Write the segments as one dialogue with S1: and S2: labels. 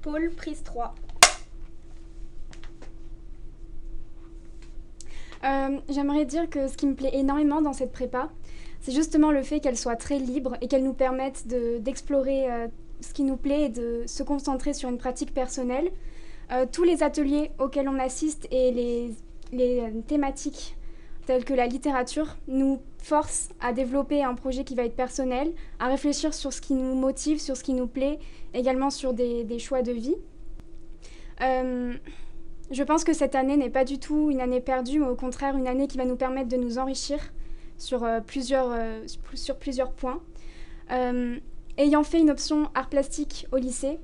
S1: Paul, prise 3.
S2: J'aimerais dire que ce qui me plaît énormément dans cette prépa, c'est justement le fait qu'elle soit très libre et qu'elle nous permette d'explorer ce qui nous plaît et de se concentrer sur une pratique personnelle. Tous les ateliers auxquels on assiste et les thématiques telles que la littérature nous forcent à développer un projet qui va être personnel, à réfléchir sur ce qui nous motive, sur ce qui nous plaît, également sur des choix de vie. Euh, je pense que cette année n'est pas du tout une année perdue, mais au contraire une année qui va nous permettre de nous enrichir sur plusieurs points. Ayant fait une option art plastique au lycée,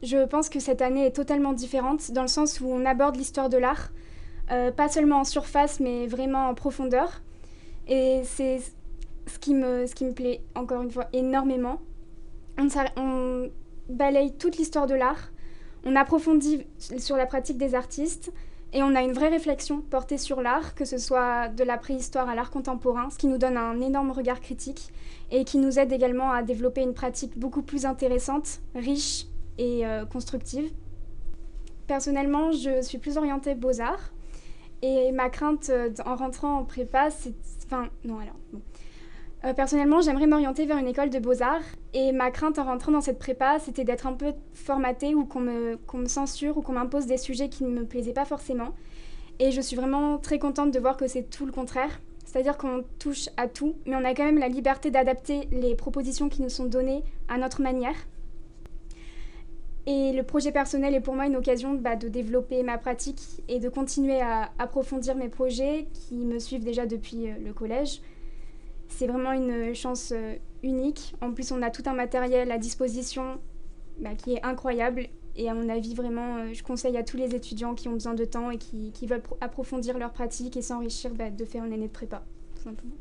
S2: je pense que cette année est totalement différente dans le sens où on aborde l'histoire de l'art, pas seulement en surface mais vraiment en profondeur. Et c'est ce qui me plaît encore une fois énormément. On balaye toute l'histoire de l'art, on approfondit sur la pratique des artistes et on a une vraie réflexion portée sur l'art, que ce soit de la préhistoire à l'art contemporain, ce qui nous donne un énorme regard critique et qui nous aide également à développer une pratique beaucoup plus intéressante, riche et constructive. Personnellement, je suis plus orientée beaux-arts et ma crainte en rentrant en prépa, c'est... Enfin, non alors... Bon. Personnellement, j'aimerais m'orienter vers une école de beaux-arts et ma crainte en rentrant dans cette prépa, c'était d'être un peu formatée ou qu'on me censure ou qu'on m'impose des sujets qui ne me plaisaient pas forcément. Et je suis vraiment très contente de voir que c'est tout le contraire. C'est-à-dire qu'on touche à tout, mais on a quand même la liberté d'adapter les propositions qui nous sont données à notre manière. Et le projet personnel est pour moi une occasion de développer ma pratique et de continuer à approfondir mes projets qui me suivent déjà depuis le collège. C'est vraiment une chance unique. En plus, on a tout un matériel à disposition qui est incroyable. Et à mon avis, vraiment, je conseille à tous les étudiants qui ont besoin de temps et qui veulent approfondir leur pratique et s'enrichir de faire une année de prépa, tout simplement.